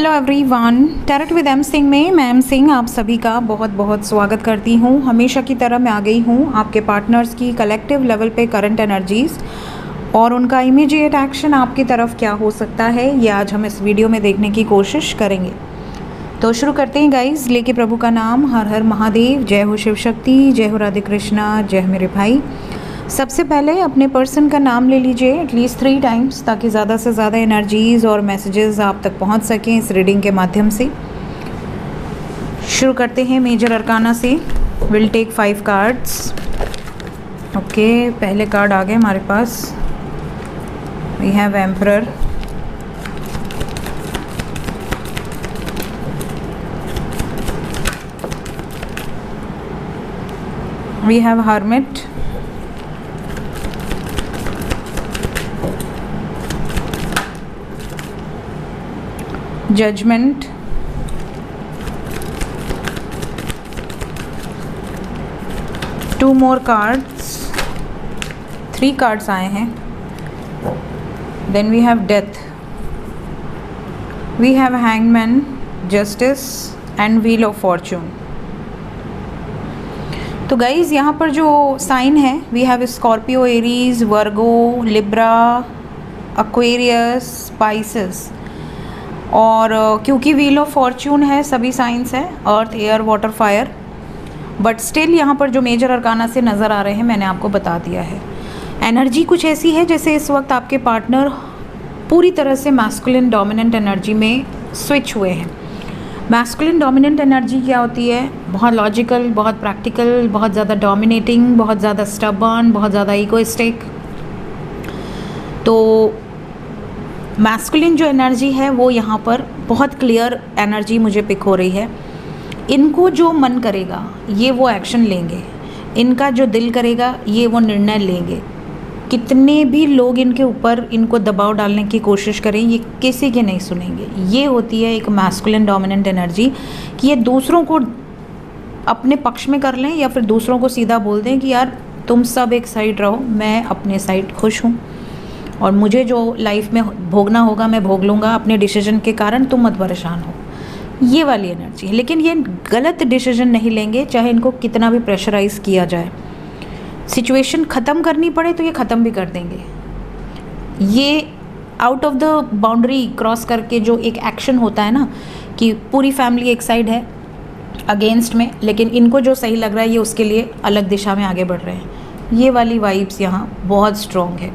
Hello everyone, tarot with M Singh में मैं M Singh आप सभी का बहुत बहुत स्वागत करती हूँ। हमेशा की तरह मैं आ गई हूँ आपके पार्टनर्स की कलेक्टिव लेवल पे करंट एनर्जीज़ और उनका इमीडिएट एक्शन आपकी तरफ क्या हो सकता है, ये आज हम इस वीडियो में देखने की कोशिश करेंगे। तो शुरू करते हैं गाइज, लेके प्रभु का नाम। हर हर महादेव, जय हो शिव शक्ति, जय हो राधे कृष्णा, जय मेरे भाई। सबसे पहले अपने पर्सन का नाम ले लीजिए एटलीस्ट 3 टाइम्स, ताकि ज़्यादा से ज़्यादा एनर्जीज़ और मैसेजेस आप तक पहुंच सकें इस रीडिंग के माध्यम से। शुरू करते हैं मेजर अरकाना से। Will take 5 cards. ओके, पहले कार्ड आ गए हमारे पास। We have emperor, we have hermit, judgement, two more cards, 3 cards आए हैं। Then we have death, we have hangman, justice and wheel of fortune. तो गाइज यहाँ पर जो साइन है, we have Scorpio, Aries, Virgo, Libra, Aquarius, Pisces. और क्योंकि wheel of fortune है, सभी साइंस हैं earth, air, water, fire, but still यहाँ पर जो मेजर अरकाना से नज़र आ रहे हैं मैंने आपको बता दिया है। एनर्जी कुछ ऐसी है जैसे इस वक्त आपके पार्टनर पूरी तरह से मैस्कुलिन डोमिनेंट एनर्जी में स्विच हुए हैं। मैस्कुलिन डोमिनेंट एनर्जी क्या होती है? बहुत लॉजिकल, बहुत प्रैक्टिकल, बहुत ज़्यादा डोमिनेटिंग, बहुत ज़्यादा स्टबर्न, बहुत ज़्यादा इगोइस्टिक। तो मैस्कुलिन जो एनर्जी है वो यहाँ पर बहुत क्लियर एनर्जी मुझे पिक हो रही है। इनको जो मन करेगा ये वो एक्शन लेंगे, इनका जो दिल करेगा ये वो निर्णय लेंगे। कितने भी लोग इनके ऊपर इनको दबाव डालने की कोशिश करें, ये किसी के नहीं सुनेंगे। ये होती है एक मैस्कुलिन डोमिनेंट एनर्जी कि ये दूसरों को अपने पक्ष में कर लें या फिर दूसरों को सीधा बोल दें कि यार तुम सब एक साइड रहो, मैं अपने साइड खुश हूँ और मुझे जो लाइफ में भोगना होगा मैं भोग लूँगा, अपने डिसीजन के कारण तुम मत परेशान हो। ये वाली एनर्जी है। लेकिन ये गलत डिसीजन नहीं लेंगे, चाहे इनको कितना भी प्रेशराइज किया जाए। सिचुएशन ख़त्म करनी पड़े तो ये ख़त्म भी कर देंगे। ये out of the boundary cross करके जो एक एक्शन होता है ना, कि पूरी फैमिली एक साइड है अगेंस्ट में, लेकिन इनको जो सही लग रहा है ये उसके लिए अलग दिशा में आगे बढ़ रहे हैं। ये वाली वाइब्स यहाँ बहुत स्ट्रॉन्ग है।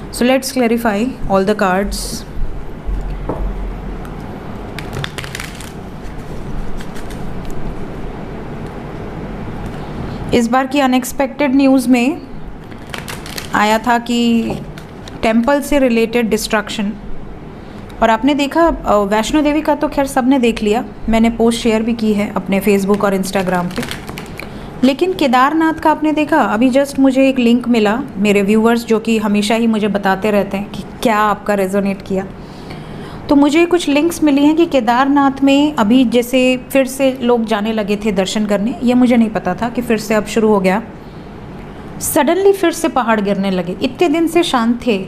So let's clarify all the cards. इस बार की अनएक्सपेक्टेड न्यूज़ में आया था कि टेम्पल से रिलेटेड डिस्ट्रक्शन, और आपने देखा वैष्णो देवी का तो खैर सबने देख लिया, मैंने पोस्ट शेयर भी की है अपने फेसबुक और इंस्टाग्राम पे। लेकिन केदारनाथ का आपने देखा, अभी जस्ट मुझे एक लिंक मिला, मेरे व्यूवर्स जो कि हमेशा ही मुझे बताते रहते हैं कि क्या आपका रेजोनेट किया, तो मुझे कुछ लिंक्स मिली हैं कि केदारनाथ में अभी जैसे फिर से लोग जाने लगे थे दर्शन करने। ये मुझे नहीं पता था कि फिर से अब शुरू हो गया। सडनली फिर से पहाड़ गिरने लगे, इतने दिन से शांत थे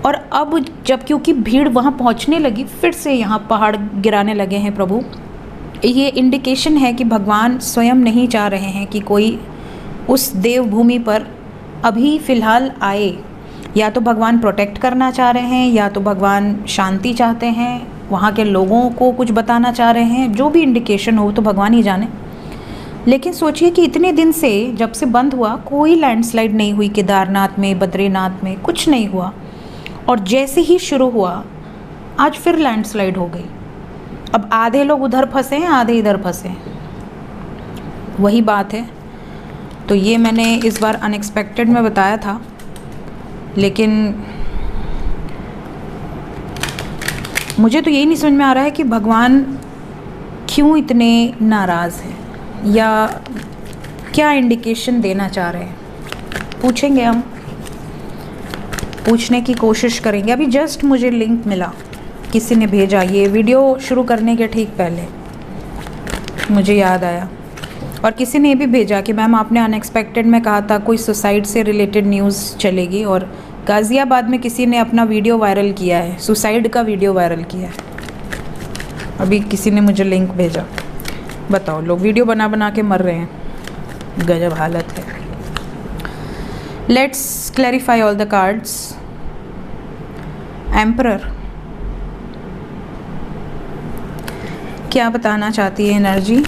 और अब जब क्योंकि भीड़ वहाँ पहुँचने लगी फिर से यहाँ पहाड़ गिराने लगे हैं प्रभु। ये इंडिकेशन है कि भगवान स्वयं नहीं चाह रहे हैं कि कोई उस देवभूमि पर अभी फ़िलहाल आए। या तो भगवान प्रोटेक्ट करना चाह रहे हैं, या तो भगवान शांति चाहते हैं, वहाँ के लोगों को कुछ बताना चाह रहे हैं। जो भी इंडिकेशन हो तो भगवान ही जाने। लेकिन सोचिए कि इतने दिन से जब से बंद हुआ कोई लैंडस्लाइड नहीं हुई केदारनाथ में, बद्रीनाथ में कुछ नहीं हुआ, और जैसे ही शुरू हुआ आज फिर लैंडस्लाइड हो गई। अब आधे लोग उधर फंसे हैं, आधे इधर फंसे हैं, वही बात है। तो ये मैंने इस बार अनएक्सपेक्टेड में बताया था, लेकिन मुझे तो यही नहीं समझ में आ रहा है कि भगवान क्यों इतने नाराज़ हैं या क्या इंडिकेशन देना चाह रहे हैं। पूछेंगे, हम पूछने की कोशिश करेंगे। अभी जस्ट मुझे लिंक मिला, किसी ने भेजा, ये वीडियो शुरू करने के ठीक पहले मुझे याद आया। और किसी ने भी भेजा कि मैम आपने अनएक्सपेक्टेड में कहा था कोई सुसाइड से रिलेटेड न्यूज़ चलेगी, और गाज़ियाबाद में किसी ने अपना वीडियो वायरल किया है, सुसाइड का वीडियो वायरल किया है। अभी किसी ने मुझे लिंक भेजा, बताओ, लोग वीडियो बना बना के मर रहे हैं, गजब हालत है। Let's clarify all the cards. Emperor, क्या बताना चाहती है एनर्जी?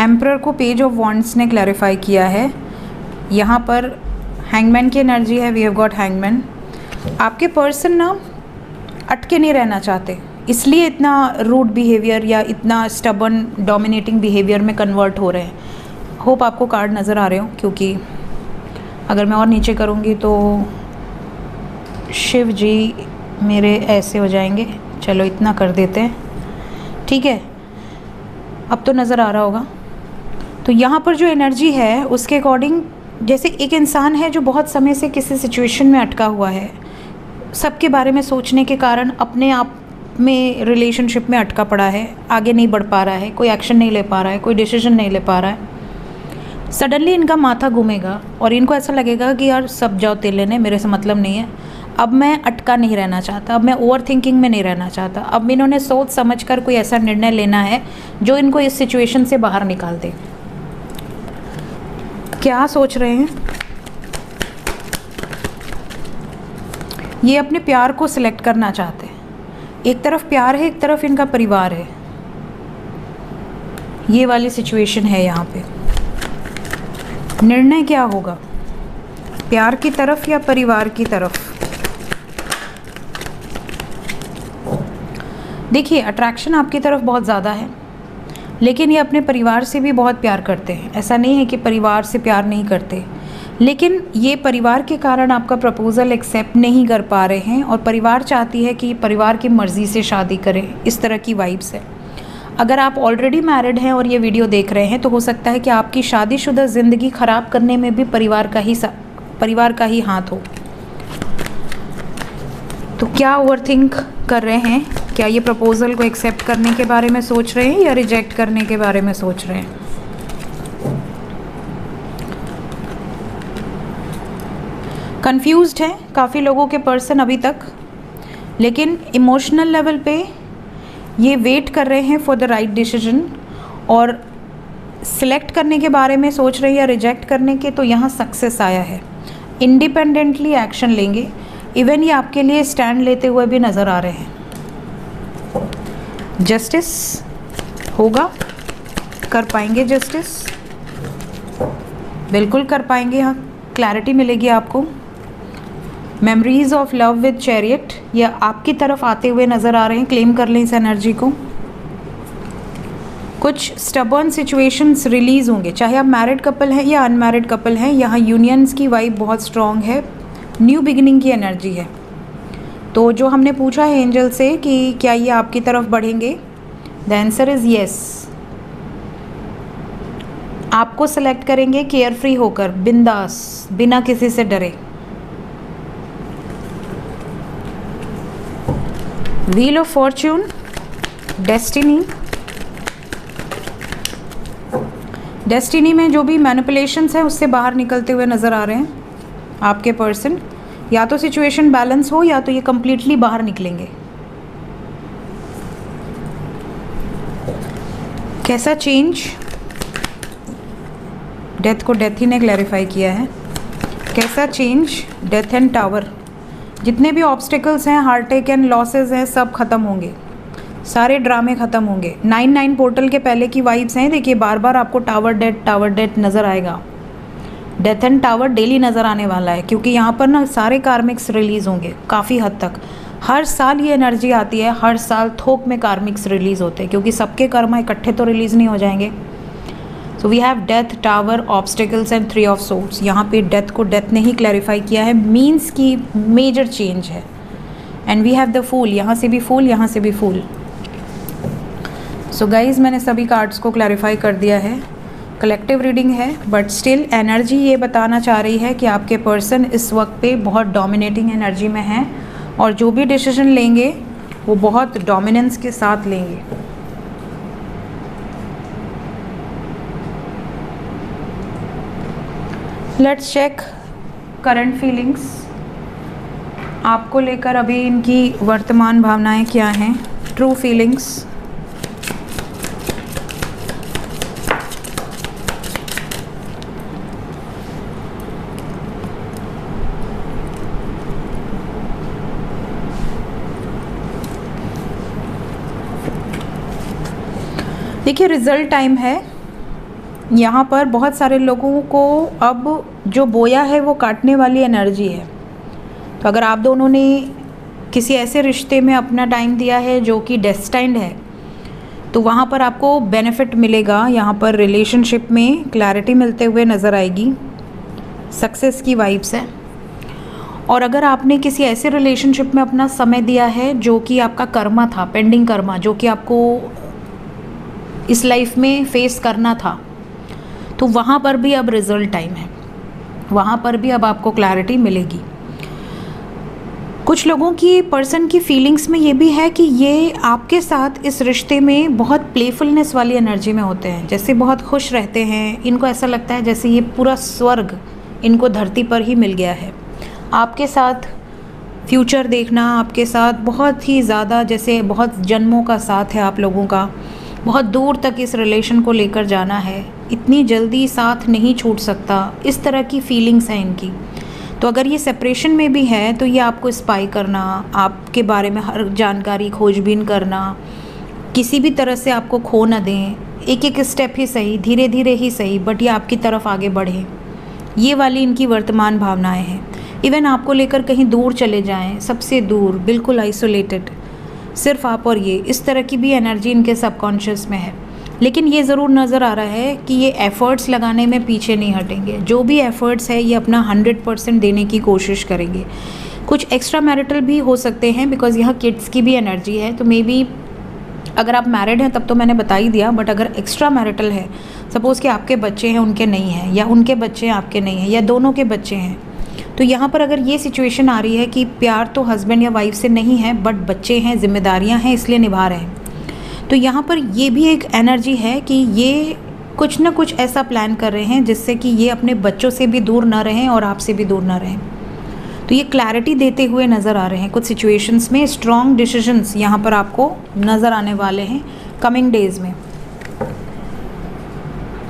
एम्परर को पेज ऑफ वॉन्ड्स ने क्लैरिफाई किया है। यहाँ पर हैंगमैन की एनर्जी है, वी हैव गॉट हैंगमैन। आपके पर्सन ना अटके नहीं रहना चाहते, इसलिए इतना रूड बिहेवियर या इतना स्टबर्न डोमिनेटिंग बिहेवियर में कन्वर्ट हो रहे हैं। होप आपको कार्ड नज़र आ रहे हो, क्योंकि अगर मैं और नीचे करूँगी तो शिव जी मेरे ऐसे हो जाएंगे। चलो इतना कर देते हैं, ठीक है, अब तो नज़र आ रहा होगा। तो यहाँ पर जो एनर्जी है उसके अकॉर्डिंग, जैसे एक इंसान है जो बहुत समय से किसी सिचुएशन में अटका हुआ है, सबके बारे में सोचने के कारण अपने आप में रिलेशनशिप में अटका पड़ा है, आगे नहीं बढ़ पा रहा है, कोई एक्शन नहीं ले पा रहा है, कोई डिसीजन नहीं ले पा रहा है। सडनली इनका माथा घूमेगा और इनको ऐसा लगेगा कि यार सब जाओ तेल लेने, मेरे से मतलब नहीं है, अब मैं अटका नहीं रहना चाहता, अब मैं ओवर थिंकिंग में नहीं रहना चाहता। अब इन्होंने सोच समझ कर कोई ऐसा निर्णय लेना है जो इनको इस सिचुएशन से बाहर निकाल दे। क्या सोच रहे हैं? ये अपने प्यार को सिलेक्ट करना चाहते हैं। एक तरफ प्यार है, एक तरफ इनका परिवार है, ये वाली सिचुएशन है। यहाँ पे निर्णय क्या होगा, प्यार की तरफ या परिवार की तरफ? देखिए, अट्रैक्शन आपकी तरफ बहुत ज़्यादा है, लेकिन ये अपने परिवार से भी बहुत प्यार करते हैं। ऐसा नहीं है कि परिवार से प्यार नहीं करते, लेकिन ये परिवार के कारण आपका प्रपोज़ल एक्सेप्ट नहीं कर पा रहे हैं और परिवार चाहती है कि परिवार की मर्ज़ी से शादी करें। इस तरह की वाइब्स है। अगर आप ऑलरेडी मैरिड हैं और ये वीडियो देख रहे हैं तो हो सकता है कि आपकी शादीशुदा ज़िंदगी ख़राब करने में भी परिवार का ही हाथ हो। तो क्या ओवरथिंक कर रहे हैं? क्या ये प्रपोज़ल को एक्सेप्ट करने के बारे में सोच रहे हैं या रिजेक्ट करने के बारे में सोच रहे हैं? कंफ्यूज्ड हैं काफ़ी लोगों के पर्सन अभी तक, लेकिन इमोशनल लेवल पे ये वेट कर रहे हैं फॉर द राइट डिसीजन। और सिलेक्ट करने के बारे में सोच रहे हैं या रिजेक्ट करने के, तो यहाँ सक्सेस आया है। इंडिपेंडेंटली एक्शन लेंगे। इवन ये आपके लिए स्टैंड लेते हुए भी नज़र आ रहे हैं। जस्टिस होगा, कर पाएंगे जस्टिस, बिल्कुल कर पाएंगे। यहाँ क्लैरिटी मिलेगी आपको। Memories of love with chariot, ये आपकी तरफ आते हुए नज़र आ रहे हैं। क्लेम कर लें इस एनर्जी को। कुछ स्टबर्न सिचुएशंस रिलीज़ होंगे, चाहे आप मैरिड कपल हैं या अनमैरिड कपल हैं। यहाँ यूनियंस की वाइब बहुत स्ट्रॉन्ग है, न्यू बिगिनिंग की एनर्जी है। तो जो हमने पूछा है एंजल से कि क्या ये आपकी तरफ बढ़ेंगे, द आंसर इज़ येस। आपको सेलेक्ट करेंगे केयर फ्री होकर, बिंदास, बिना किसी से डरे। Wheel of Fortune, destiny. Destiny में जो भी मैनिपुलेशंस हैं उससे बाहर निकलते हुए नज़र आ रहे हैं आपके पर्सन। या तो सिचुएशन बैलेंस हो या तो ये कंप्लीटली बाहर निकलेंगे। कैसा चेंज? डेथ को डेथ ही ने क्लैरिफाई किया है। कैसा चेंज? Death and tower. जितने भी ऑब्स्टिकल्स हैं, हार्टेक एंड लॉसेस हैं, सब ख़त्म होंगे, सारे ड्रामे ख़त्म होंगे। 9-9 पोर्टल के पहले की वाइब्स हैं। देखिए, बार बार आपको टावर डेथ नज़र आएगा। डेथ एंड टावर डेली नज़र आने वाला है, क्योंकि यहाँ पर ना सारे कार्मिक्स रिलीज़ होंगे काफ़ी हद तक। हर साल ये एनर्जी आती है, हर साल थोक में कार्मिक्स रिलीज़ होते हैं, क्योंकि सबके कर्म इकट्ठे तो रिलीज़ नहीं हो जाएंगे। So we have death, tower, obstacles and 3 of swords. यहाँ पे डेथ को डेथ ने ही क्लैरिफाई किया है, मीन्स की मेजर चेंज है। And we have the fool, यहाँ से भी फूल, यहाँ से भी फूल। सो गाइज़, मैंने सभी कार्ड्स को क्लैरिफाई कर दिया है। कलेक्टिव रीडिंग है, बट स्टिल एनर्जी ये बताना चाह रही है कि आपके पर्सन इस वक्त पे बहुत डोमिनेटिंग एनर्जी में हैं और जो भी डिसीजन लेंगे वो बहुत डोमिनेंस के साथ लेंगे। लेट्स चेक करंट फीलिंग्स आपको लेकर। अभी इनकी वर्तमान भावनाएं क्या हैं? True feelings. देखिए रिजल्ट टाइम है। यहाँ पर बहुत सारे लोगों को अब जो बोया है वो काटने वाली एनर्जी है। तो अगर आप दोनों ने किसी ऐसे रिश्ते में अपना टाइम दिया है जो कि डेस्टाइन्ड है, तो वहाँ पर आपको बेनिफिट मिलेगा। यहाँ पर रिलेशनशिप में क्लैरिटी मिलते हुए नज़र आएगी, सक्सेस की वाइब्स है। और अगर आपने किसी ऐसे रिलेशनशिप में अपना समय दिया है जो कि आपका कर्मा था, पेंडिंग कर्मा, जो कि आपको इस लाइफ में फेस करना था, तो वहाँ पर भी अब रिजल्ट टाइम है। वहाँ पर भी अब आपको क्लैरिटी मिलेगी। कुछ लोगों की पर्सन की फीलिंग्स में ये भी है कि ये आपके साथ इस रिश्ते में बहुत प्लेफुलनेस वाली एनर्जी में होते हैं, जैसे बहुत खुश रहते हैं। इनको ऐसा लगता है जैसे ये पूरा स्वर्ग इनको धरती पर ही मिल गया है। आपके साथ फ्यूचर देखना, आपके साथ बहुत ही ज़्यादा, जैसे बहुत जन्मों का साथ है आप लोगों का, बहुत दूर तक इस रिलेशन को लेकर जाना है, इतनी जल्दी साथ नहीं छूट सकता, इस तरह की फीलिंग्स हैं इनकी। तो अगर ये सेपरेशन में भी है तो ये आपको स्पाई करना, आपके बारे में हर जानकारी खोजबीन करना, किसी भी तरह से आपको खो न दें, एक एक स्टेप ही सही, धीरे धीरे ही सही, बट ये आपकी तरफ आगे बढ़े, ये वाली इनकी वर्तमान भावनाएं हैं। इवन आपको लेकर कहीं दूर चले जाएं, सबसे दूर, बिल्कुल आइसोलेटेड, सिर्फ आप और ये, इस तरह की भी एनर्जी इनके सबकॉन्शियस में है। लेकिन ये ज़रूर नज़र आ रहा है कि ये एफ़र्ट्स लगाने में पीछे नहीं हटेंगे। जो भी एफ़र्ट्स है ये अपना 100% देने की कोशिश करेंगे। कुछ एक्स्ट्रा मैरिटल भी हो सकते हैं, बिकॉज़ यहाँ किड्स की भी एनर्जी है। तो मे बी अगर आप मैरिड हैं तब तो मैंने बता ही दिया, बट अगर एक्स्ट्रा मैरिटल है, सपोज़ कि आपके बच्चे हैं उनके नहीं हैं, या उनके बच्चे हैं आपके नहीं हैं, या दोनों के बच्चे हैं, तो यहाँ पर अगर ये सिचुएशन आ रही है कि प्यार तो हस्बैंड या वाइफ से नहीं है, बट बच्चे हैं, जिम्मेदारियाँ हैं, इसलिए निभा रहे हैं, तो यहाँ पर ये भी एक एनर्जी है कि ये कुछ ना कुछ ऐसा प्लान कर रहे हैं जिससे कि ये अपने बच्चों से भी दूर ना रहें और आपसे भी दूर ना रहें। तो ये क्लैरिटी देते हुए नज़र आ रहे हैं। कुछ सिचुएशंस में स्ट्रॉन्ग डिसीजंस यहाँ पर आपको नज़र आने वाले हैं कमिंग डेज़ में।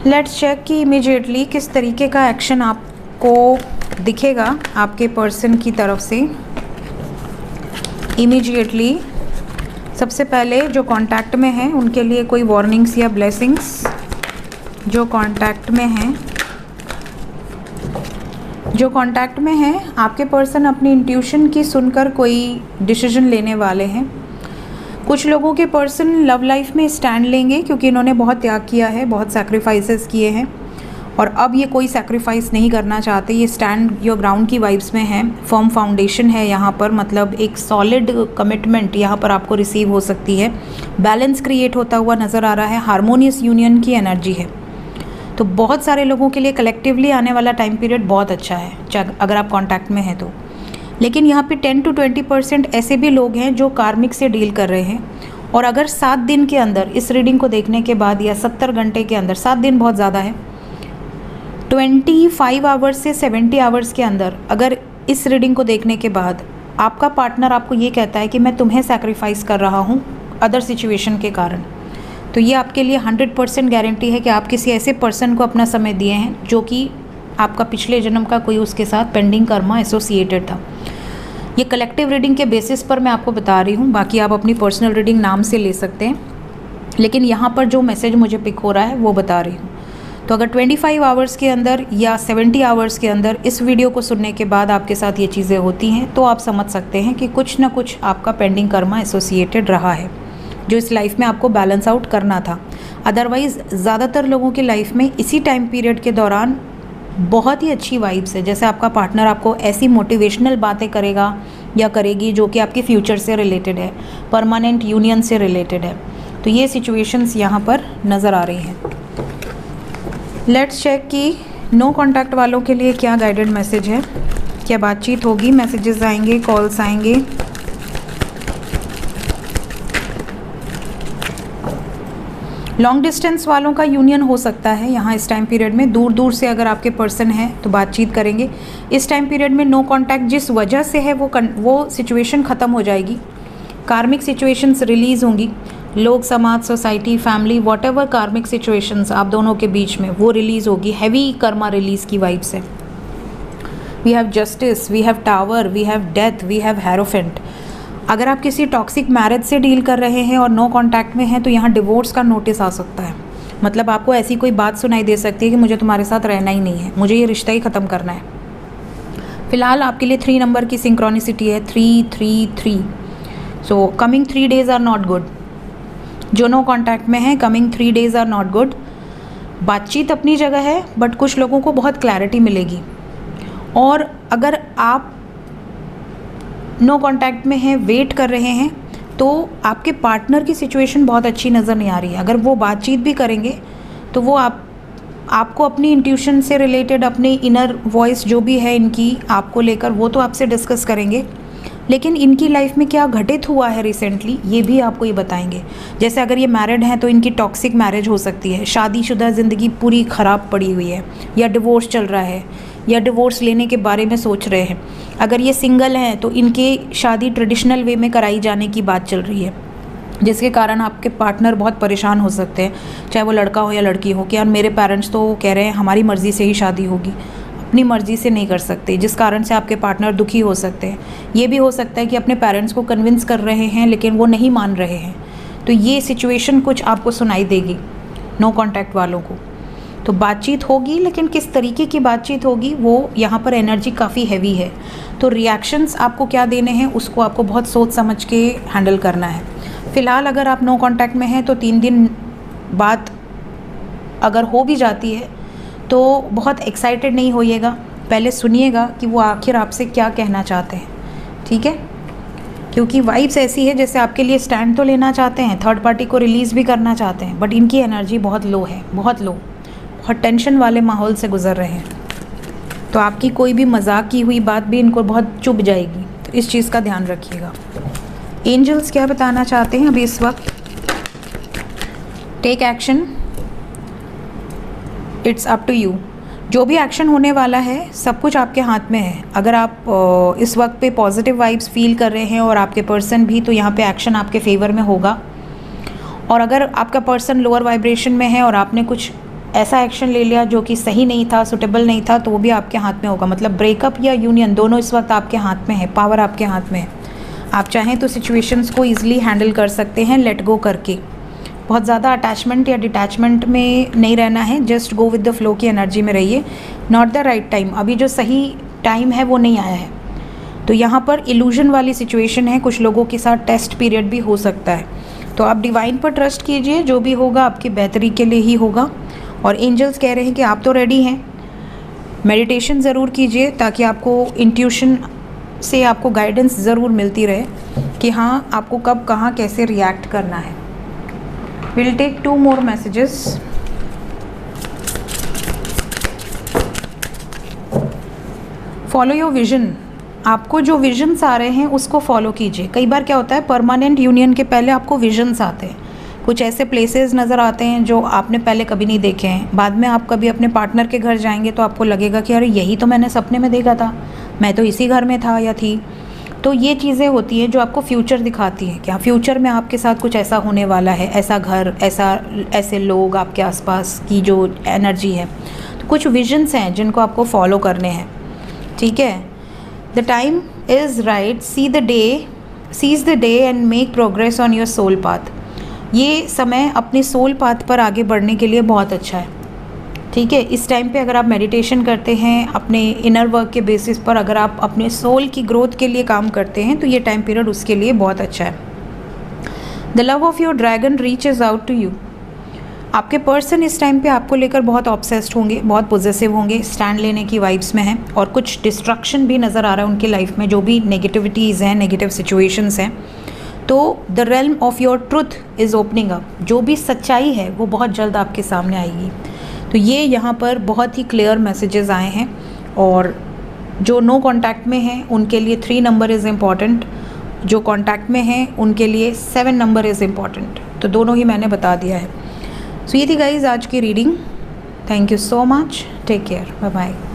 लेट्स चेक कि इमीडिएटली किस तरीके का एक्शन आपको दिखेगा आपके पर्सन की तरफ से। इमीडिएटली सबसे पहले जो कांटेक्ट में हैं उनके लिए कोई वार्निंग्स या ब्लेसिंग्स, जो कांटेक्ट में हैं, जो कांटेक्ट में हैं, आपके पर्सन अपनी इंट्यूशन की सुनकर कोई डिसीजन लेने वाले हैं। कुछ लोगों के पर्सन लव लाइफ में स्टैंड लेंगे क्योंकि इन्होंने बहुत त्याग किया है, बहुत सैक्रिफाइसेस किए हैं, और अब ये कोई सैक्रिफाइस नहीं करना चाहते। ये स्टैंड योर ग्राउंड की वाइब्स में है, फर्म फाउंडेशन है यहाँ पर, मतलब एक सॉलिड कमिटमेंट यहाँ पर आपको रिसीव हो सकती है। बैलेंस क्रिएट होता हुआ नज़र आ रहा है, हार्मोनियस यूनियन की एनर्जी है। तो बहुत सारे लोगों के लिए कलेक्टिवली आने वाला टाइम पीरियड बहुत अच्छा है अगर आप कॉन्टैक्ट में हैं तो। लेकिन यहाँ पे 10 to 20% ऐसे भी लोग हैं जो कार्मिक से डील कर रहे हैं, और अगर 7 दिन के अंदर इस रीडिंग को देखने के बाद, या 70 घंटे के अंदर, 7 दिन बहुत ज़्यादा है, 25 आवर्स से 70 आवर्स के अंदर अगर इस रीडिंग को देखने के बाद आपका पार्टनर आपको ये कहता है कि मैं तुम्हें सैक्रिफाइस कर रहा हूँ अदर सिचुएशन के कारण, तो ये आपके लिए 100% गारंटी है कि आप किसी ऐसे पर्सन को अपना समय दिए हैं जो कि आपका पिछले जन्म का कोई उसके साथ पेंडिंग कर्मा एसोसिएटेड था। ये कलेक्टिव रीडिंग के बेसिस पर मैं आपको बता रही हूँ, बाकी आप अपनी पर्सनल रीडिंग नाम से ले सकते हैं, लेकिन यहाँ पर जो मैसेज मुझे पिक हो रहा है वो बता रही हूँ। तो अगर 25 आवर्स के अंदर या 70 आवर्स के अंदर इस वीडियो को सुनने के बाद आपके साथ ये चीज़ें होती हैं, तो आप समझ सकते हैं कि कुछ ना कुछ आपका पेंडिंग कर्मा एसोसिएटेड रहा है जो इस लाइफ में आपको बैलेंस आउट करना था। अदरवाइज़ ज़्यादातर लोगों की लाइफ में इसी टाइम पीरियड के दौरान बहुत ही अच्छी वाइब्स है, जैसे आपका पार्टनर आपको ऐसी मोटिवेशनल बातें करेगा या करेगी जो कि आपके फ्यूचर से रिलेटेड है, परमानेंट यूनियन से रिलेटेड है। तो ये सिचुएशंस यहाँ पर नज़र आ रही हैं। लेट्स चेक कि नो कॉन्टैक्ट वालों के लिए क्या गाइडेड मैसेज है, क्या बातचीत होगी, मैसेजेस आएंगे, कॉल्स आएंगे। लॉन्ग डिस्टेंस वालों का यूनियन हो सकता है यहाँ इस टाइम पीरियड में, दूर दूर से अगर आपके पर्सन हैं तो बातचीत करेंगे। इस टाइम पीरियड में नो कांटेक्ट जिस वजह से है वो सिचुएशन ख़त्म हो जाएगी। कार्मिक सिचुएशंस रिलीज़ होंगी, लोग, समाज, society, family, whatever karmic situations आप दोनों के बीच में, वो रिलीज़ होगी। हैवी कर्मा रिलीज़ की वाइब्स है। We have justice, we have tower, we have death, we have hierophant. अगर आप किसी टॉक्सिक मैरिज से डील कर रहे हैं और नो कॉन्टैक्ट में हैं तो यहाँ डिवोर्स का नोटिस आ सकता है। मतलब आपको ऐसी कोई बात सुनाई दे सकती है कि मुझे तुम्हारे साथ रहना ही नहीं है, मुझे ये रिश्ता ही ख़त्म करना है। फ़िलहाल आपके लिए 3 नंबर की सिंक्रोनिसिटी है, 333। So coming 3 days are not good. जो नो कॉन्टैक्ट में है, coming 3 days are not good. बातचीत अपनी जगह है, बट कुछ लोगों को बहुत क्लैरिटी मिलेगी। और अगर आप नो कॉन्टैक्ट में हैं, वेट कर रहे हैं, तो आपके पार्टनर की सिचुएशन बहुत अच्छी नज़र नहीं आ रही है। अगर वो बातचीत भी करेंगे तो वो आपको अपनी इंट्यूशन से रिलेटेड, अपनी इनर वॉइस जो भी है इनकी आपको लेकर, वो तो आपसे डिस्कस करेंगे, लेकिन इनकी लाइफ में क्या घटित हुआ है रिसेंटली ये भी आपको ये बताएंगे। जैसे अगर ये मैरिड हैं तो इनकी टॉक्सिक मैरिज हो सकती है, शादीशुदा ज़िंदगी पूरी ख़राब पड़ी हुई है, या डिवोर्स चल रहा है, या डिवोर्स लेने के बारे में सोच रहे हैं। अगर ये सिंगल हैं तो इनके शादी ट्रेडिशनल वे में कराई जाने की बात चल रही है, जिसके कारण आपके पार्टनर बहुत परेशान हो सकते हैं, चाहे वो लड़का हो या लड़की हो, कि यार मेरे पेरेंट्स तो कह रहे हैं हमारी मर्ज़ी से ही शादी होगी, अपनी मर्ज़ी से नहीं कर सकते, जिस कारण से आपके पार्टनर दुखी हो सकते हैं। ये भी हो सकता है कि अपने पेरेंट्स को कन्विंस कर रहे हैं लेकिन वो नहीं मान रहे हैं। तो ये सिचुएशन कुछ आपको सुनाई देगी नो कॉन्टैक्ट वालों को। तो बातचीत होगी, लेकिन किस तरीके की बातचीत होगी वो यहाँ पर एनर्जी काफ़ी हैवी है। तो रिएक्शंस आपको क्या देने हैं उसको आपको बहुत सोच समझ के हैंडल करना है। फ़िलहाल अगर आप नो कॉन्टैक्ट में हैं तो 3 दिन बात अगर हो भी जाती है तो बहुत एक्साइटेड नहीं होइएगा, पहले सुनिएगा कि वो आखिर आपसे क्या कहना चाहते हैं, ठीक है? क्योंकि वाइब्स ऐसी है जैसे आपके लिए स्टैंड तो लेना चाहते हैं, थर्ड पार्टी को रिलीज़ भी करना चाहते हैं, बट इनकी एनर्जी बहुत लो है, बहुत लो, बहुत टेंशन वाले माहौल से गुजर रहे हैं। तो आपकी कोई भी मजाक की हुई बात भी इनको बहुत चुभ जाएगी, तो इस चीज़ का ध्यान रखिएगा। एंजल्स क्या बताना चाहते हैं अभी इस वक्त? Take action, it's up to you. जो भी एक्शन होने वाला है सब कुछ आपके हाथ में है। अगर आप इस वक्त पे पॉजिटिव वाइब्स फील कर रहे हैं और आपके पर्सन भी, तो यहाँ पे एक्शन आपके फेवर में होगा। और अगर आपका पर्सन लोअर वाइब्रेशन में है और आपने कुछ ऐसा एक्शन ले लिया जो कि सही नहीं था, सुटेबल नहीं था, तो वो भी आपके हाथ में होगा। मतलब ब्रेकअप या यूनियन दोनों इस वक्त आपके हाथ में है, पावर आपके हाथ में है। आप चाहें तो सिचुएशंस को ईजिली हैंडल कर सकते हैं लेट गो करके। बहुत ज़्यादा अटैचमेंट या डिटैचमेंट में नहीं रहना है, just go with the flow की एनर्जी में रहिए। नॉट द राइट टाइम, अभी जो सही टाइम है वो नहीं आया है। तो यहाँ पर इल्यूजन वाली सिचुएशन है, कुछ लोगों के साथ टेस्ट पीरियड भी हो सकता है। तो आप डिवाइन पर ट्रस्ट कीजिए, जो भी होगा आपकी बेहतरी के लिए ही होगा। और एंजल्स कह रहे हैं कि आप तो रेडी हैं, मेडिटेशन ज़रूर कीजिए ताकि आपको इंट्यूशन से आपको गाइडेंस ज़रूर मिलती रहे कि हाँ आपको कब कहाँ कैसे रिएक्ट करना है। Will take 2 more messages. Follow your vision. आपको जो विजन्स आ रहे हैं उसको फॉलो कीजिए। कई बार क्या होता है, परमानेंट यूनियन के पहले आपको विजन्स आते हैं, कुछ ऐसे प्लेसेस नज़र आते हैं जो आपने पहले कभी नहीं देखे हैं। बाद में आप कभी अपने पार्टनर के घर जाएंगे तो आपको लगेगा कि अरे यही तो मैंने सपने में देखा था, मैं तो इसी घर में था या थी। तो ये चीज़ें होती हैं जो आपको फ्यूचर दिखाती हैं, क्या फ्यूचर में आपके साथ कुछ ऐसा होने वाला है, ऐसा घर, ऐसे लोग आपके आसपास की जो एनर्जी है। तो कुछ विजन्स हैं जिनको आपको फॉलो करने हैं, ठीक है? The time is right, seize the day and make progress on your soul path. ये समय अपने सोल पाथ पर आगे बढ़ने के लिए बहुत अच्छा है, ठीक है? इस टाइम पे अगर आप मेडिटेशन करते हैं, अपने इनर वर्क के बेसिस पर अगर आप अपने सोल की ग्रोथ के लिए काम करते हैं, तो ये टाइम पीरियड उसके लिए बहुत अच्छा है। The love of your dragon reaches out to you. आपके पर्सन इस टाइम पे आपको लेकर बहुत ऑब्सेस्ड होंगे, बहुत पॉजिटिव होंगे, स्टैंड लेने की वाइब्स में हैं, और कुछ डिस्ट्रक्शन भी नज़र आ रहा है उनकी लाइफ में, जो भी नेगेटिविटीज़ हैं, नेगेटिव सिचुएशंस हैं। तो the realm of your truth is opening up. जो भी सच्चाई है वो बहुत जल्द आपके सामने आएगी। तो ये यहाँ पर बहुत ही क्लियर मैसेजेस आए हैं। और जो नो कॉन्टैक्ट में हैं उनके लिए 3 नंबर इज़ इम्पॉर्टेंट, जो कॉन्टैक्ट में हैं उनके लिए 7 नंबर इज़ इम्पॉर्टेंट। तो दोनों ही मैंने बता दिया है। सो ये थी गाइज आज की reading. Thank you so much, take care, bye bye.